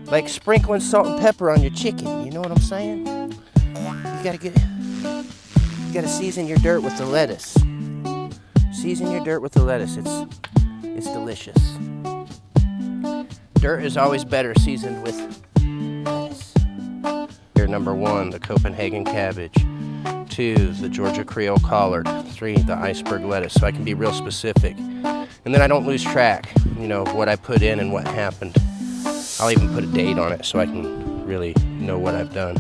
like sprinkling salt and pepper on your chicken. You know what I'm saying? You gotta season your dirt with the lettuce. Season your dirt with the lettuce. It's delicious. Dirt is always better seasoned with lettuce. Here, number 1, the Copenhagen cabbage. 2, the Georgia Creole collard. 3, the iceberg lettuce. So I can be real specific. And then I don't lose track, of what I put in and what happened. I'll even put a date on it so I can really know what I've done.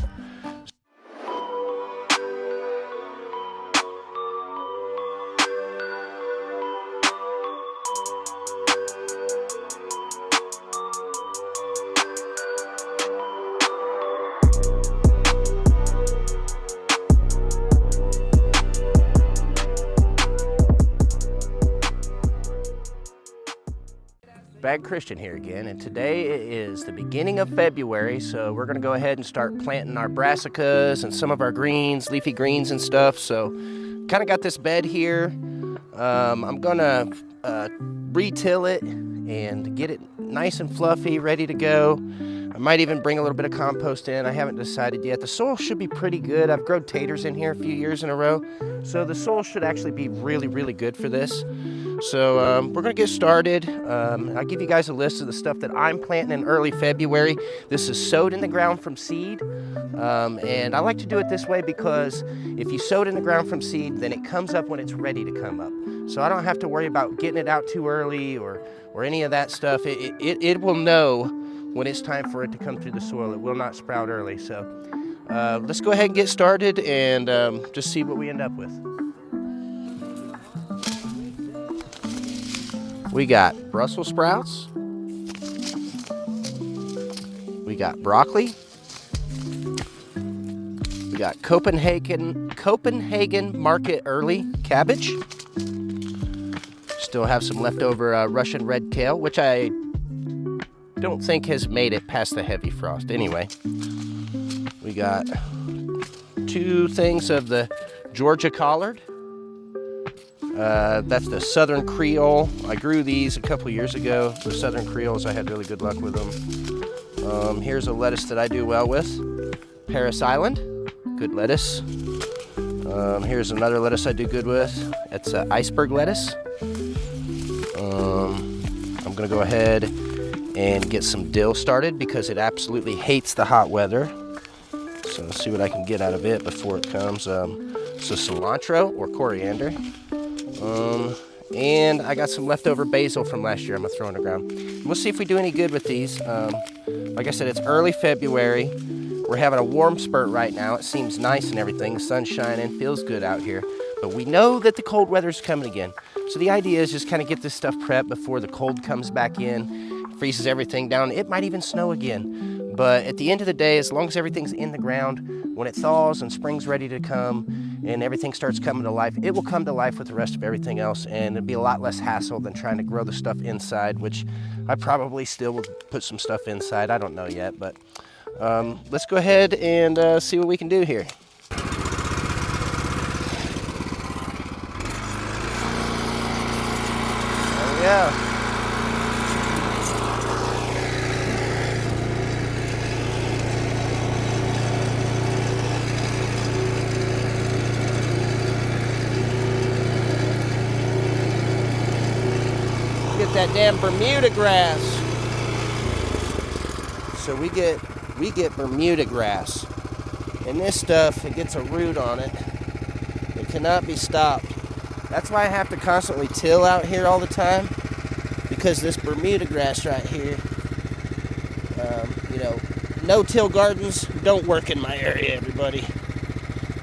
Bag Christian here again, and today is the beginning of February, so we're gonna go ahead and start planting our brassicas and some of our greens, leafy greens and stuff. So kind of got this bed here. I'm gonna re-till it and get it nice and fluffy, ready to go. I might even bring a little bit of compost in. I haven't decided yet. The soil should be pretty good. I've grown taters in here a few years in a row, so the soil should actually be really, really good for this. So we're gonna get started. I'll give you guys a list of the stuff that I'm planting in early February. This is sowed in the ground from seed, and I like to do it this way because if you sow it in the ground from seed, then it comes up when it's ready to come up. So I don't have to worry about getting it out too early or any of that stuff. It will know when it's time for it to come through the soil. It will not sprout early. So let's go ahead and get started and just see what we end up with. We got Brussels sprouts. We got broccoli. We got Copenhagen Market Early cabbage. Still have some leftover Russian red kale, which I don't think has made it past the heavy frost. Anyway, we got 2 things of the Georgia collard. That's the Southern Creole. I grew these a couple years ago. The Southern Creoles, I had really good luck with them. Here's a lettuce that I do well with. Paris Island, good lettuce. Here's another lettuce I do good with. It's iceberg lettuce. I'm gonna go ahead and get some dill started because it absolutely hates the hot weather. So let's see what I can get out of it before it comes. So cilantro or coriander. And I got some leftover basil from last year I'm gonna throw in the ground. We'll see if we do any good with these. Like I said, it's early February. We're having a warm spurt right now. It seems nice and everything. The sun's shining, feels good out here. But we know that the cold weather's coming again. So the idea is just kind of get this stuff prepped before the cold comes back in, freezes everything down. It might even snow again. But at the end of the day, as long as everything's in the ground, when it thaws and spring's ready to come and everything starts coming to life, it will come to life with the rest of everything else, and it'll be a lot less hassle than trying to grow the stuff inside, which I probably still will put some stuff inside. I don't know yet, but let's go ahead and see what we can do here. Oh yeah. Get that damn Bermuda grass. So we get Bermuda grass, and this stuff, it gets a root on it. It cannot be stopped. That's why I have to constantly till out here all the time, because this Bermuda grass right here, no-till gardens don't work in my area, everybody.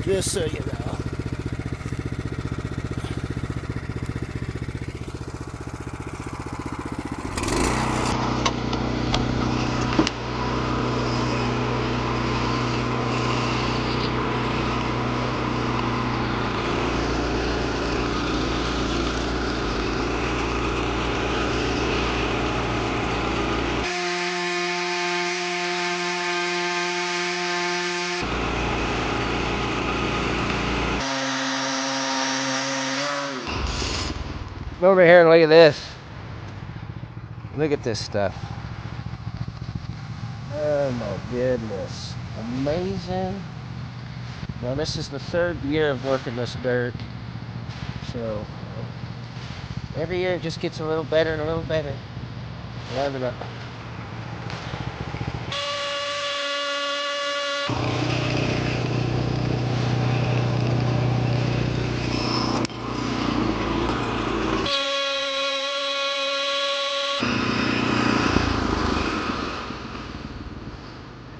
Just so you know. Come over here and look at this. Look at this stuff. Oh my goodness. Amazing. Well, this is the third year of working this dirt. So every year it just gets a little better and a little better. Love it up.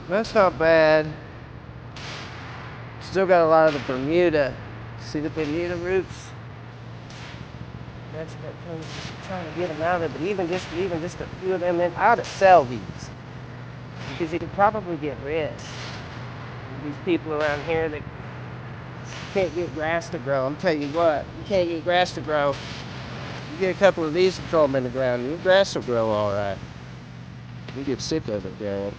That's not bad. Still got a lot of the Bermuda. See the Bermuda roots? That's trying to get them out of it. Even just a few of them, and I ought to sell these because you could probably get rich. These people around here that can't get grass to grow. I'm telling you what, you can't get grass to grow. You get a couple of these and throw them in the ground, your grass will grow all right. You get sick of it, Darren.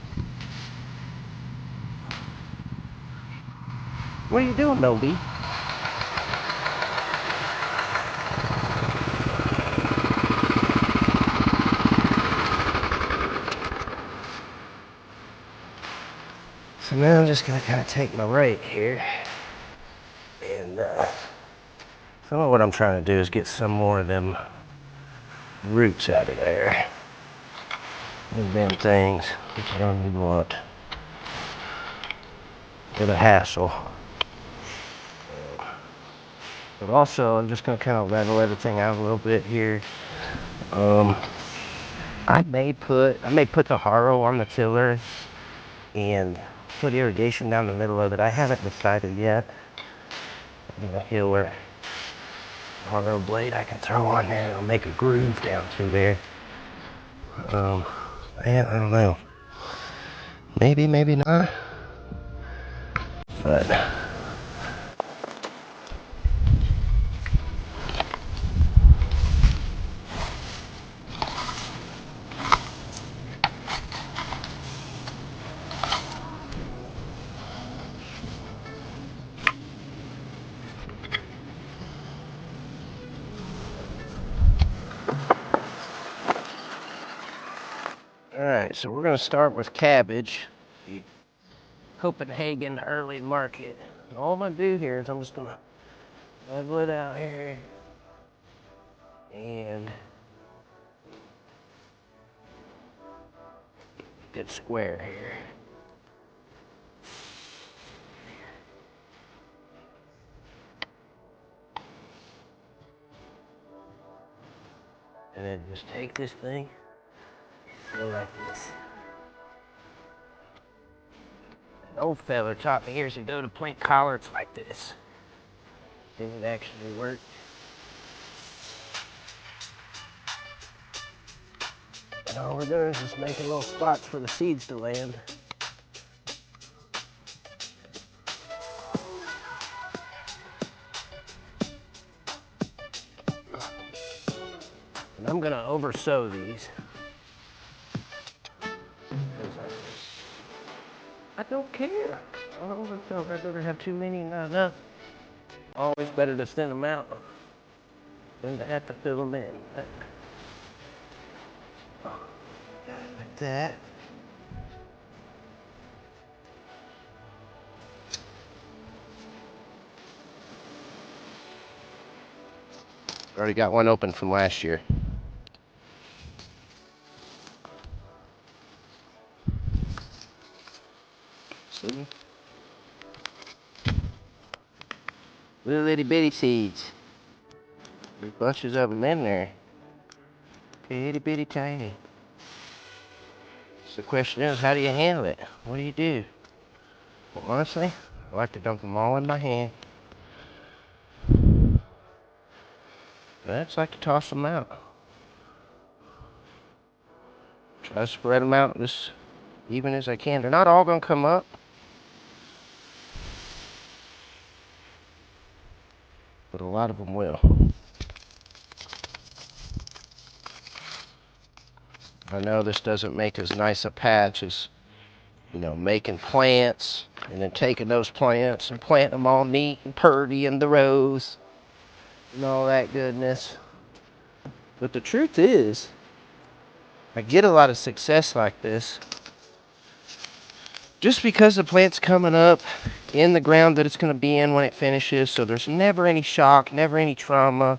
What are you doing, Noby? So now I'm just gonna kind of take my rake here, and some of what I'm trying to do is get some more of them roots out of there. Them things which I don't even want. They're the hassle. But also, I'm just gonna kind of level everything out a little bit here. I may put the harrow on the tiller and put irrigation down the middle of it. I haven't decided yet. A hill or harrow blade I can throw on there and it'll make a groove down through there. Man, I don't know. Maybe, maybe not. But alright, so we're gonna start with cabbage. Copenhagen early market. And all I'm gonna do here is I'm just gonna level it out here and get square here. And then just take this thing, go like this. An old fella taught me years ago to plant collards like this. Didn't actually work. And all we're doing is just making little spots for the seeds to land. And I'm gonna over sow these. I don't care. I don't over sow. I'd rather have too many and not enough. Always better to thin them out than to have to fill them in. Like that. Already got one open from last year. See? Little itty bitty seeds. There's bunches of them in there. Itty bitty tiny. So the question is, how do you handle it? What do you do? Well, honestly, I like to dump them all in my hand. But I just like to toss them out. Try to spread them out as even as I can. They're not all gonna come up, but a lot of them will. I know this doesn't make as nice a patch as, you know, making plants and then taking those plants and planting them all neat and purty in the rows and all that goodness. But the truth is, I get a lot of success like this just because the plant's coming up in the ground that it's going to be in when it finishes, so there's never any shock, never any trauma.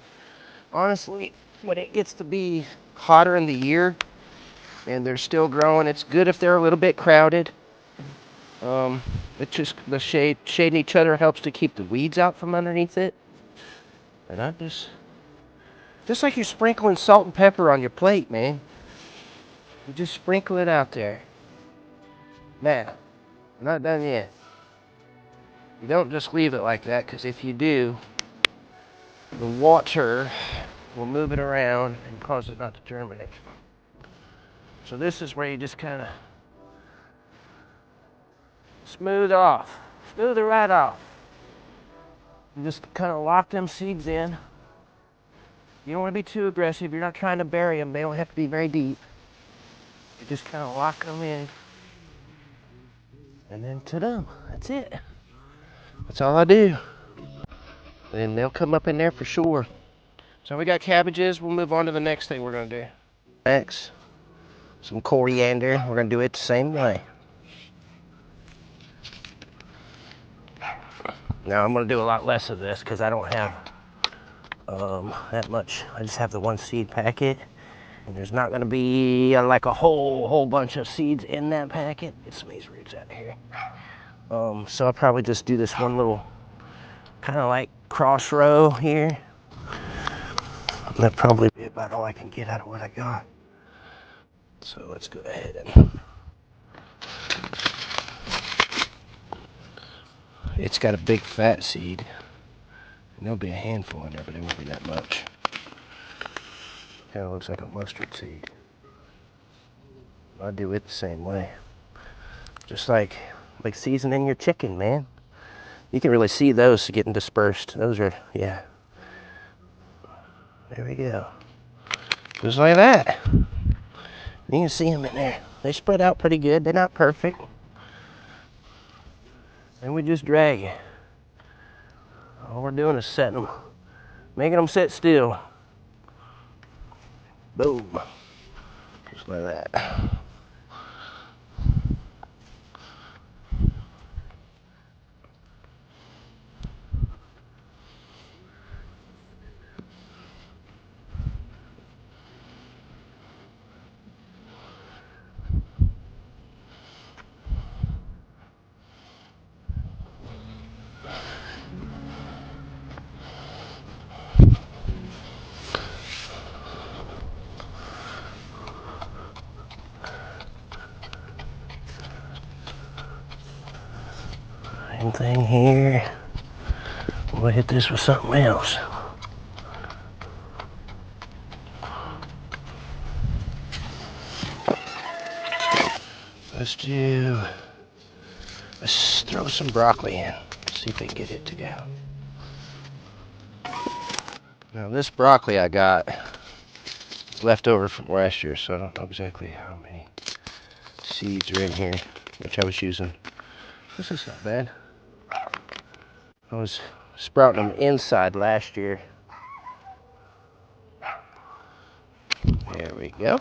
Honestly, when it gets to be hotter in the year and they're still growing, it's good if they're a little bit crowded. It's just the shading each other helps to keep the weeds out from underneath it. And I just like you're sprinkling salt and pepper on your plate, man. You just sprinkle it out there. Now, I'm not done yet. You don't just leave it like that, because if you do, the water will move it around and cause it not to germinate. So this is where you just kind of smooth it right off. You just kind of lock them seeds in. You don't want to be too aggressive. You're not trying to bury them. They don't have to be very deep. You just kind of lock them in. And then ta-dum, that's it. That's all I do. And they'll come up in there for sure. So we got cabbages. We'll move on to the next thing we're going to do. Next, some coriander. We're going to do it the same way. Now I'm going to do a lot less of this because I don't have that much. I just have the one seed packet. And there's not going to be like a whole bunch of seeds in that packet. Get some of these roots out of here. So I'll probably just do this one little kind of like cross row here. That'll probably be about all I can get out of what I got. So let's go ahead and... It's got a big fat seed. And there'll be a handful in there, but it won't be that much. Kind of looks like a mustard seed. I do it the same way. Just like seasoning your chicken, man. You can really see those getting dispersed. Those are, yeah. There we go. Just like that. You can see them in there. They spread out pretty good. They're not perfect. And we just drag it. All we're doing is setting them, making them sit still. Boom. Just like that. Same thing here. We'll hit this with something else. Let's throw some broccoli in. See if we can get it to go. Now this broccoli I got is left over from last year, so I don't know exactly how many seeds are in here, which I was using. This is not bad. I was sprouting them inside last year. There we go.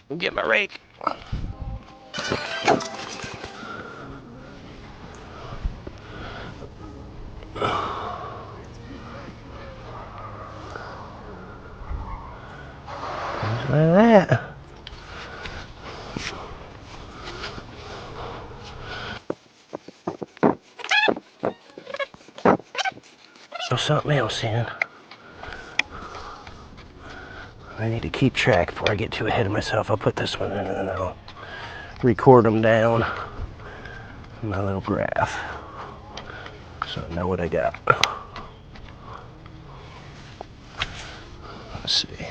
I'll get my rake. Just like that. Throw something else in. I need to keep track before I get too ahead of myself. I'll put this one in and I'll record them down in my little graph so I know what I got. Let's see.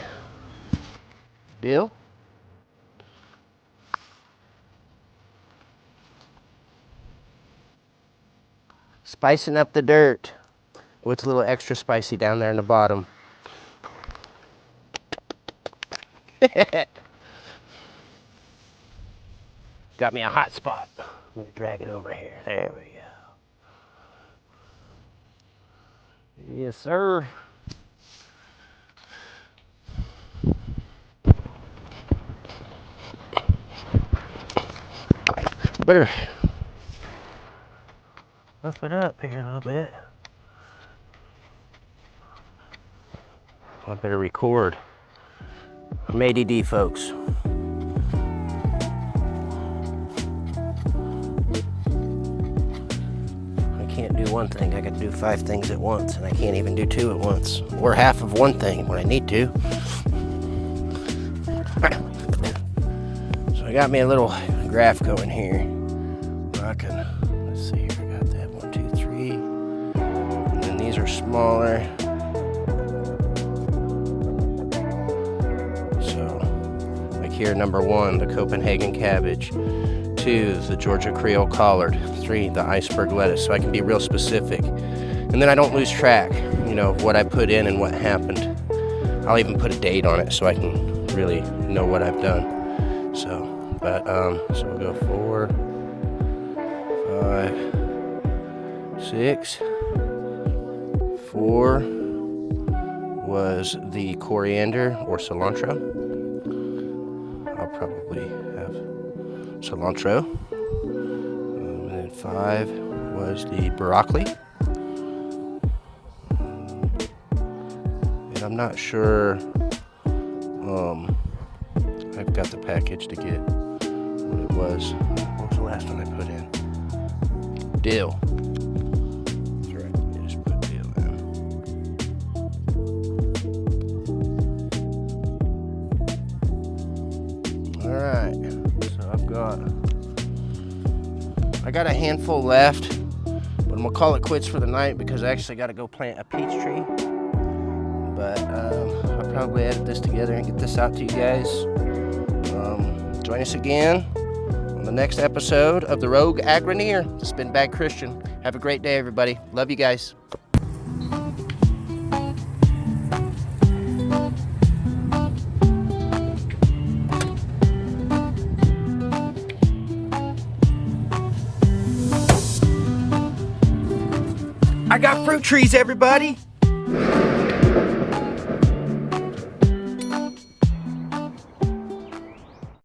Deal? Spicing up the dirt. What's a little extra spicy down there in the bottom? Got me a hot spot. Let me drag it over here. There we go. Yes, sir. Better buff it up here a little bit. I better record. I'm ADD, folks. I can't do one thing. I got to do 5 things at once, and I can't even do 2 at once, or half of one thing when I need to. So I got me a little graph going here. I can, let's see here. I got that 1, 2, 3, and then these are smaller. Here, number 1, the Copenhagen cabbage, 2, the Georgia Creole collard, 3, the iceberg lettuce, so I can be real specific. And then I don't lose track, of what I put in and what happened. I'll even put a date on it so I can really know what I've done. So we'll go 4, 5, 6, 4 was the coriander or cilantro. I'll probably have cilantro. And then 5 was the broccoli. And I'm not sure. I've got the package to get what it was. What was the last one I put in? Dill. That's right. I just put dill in. Alright, so I got a handful left, but I'm gonna call it quits for the night because I actually gotta go plant a peach tree. But I'll probably edit this together and get this out to you guys. Join us again on the next episode of the Rogue Agroneer. Spin Bag Christian. Have a great day, everybody. Love you guys. I got fruit trees, everybody.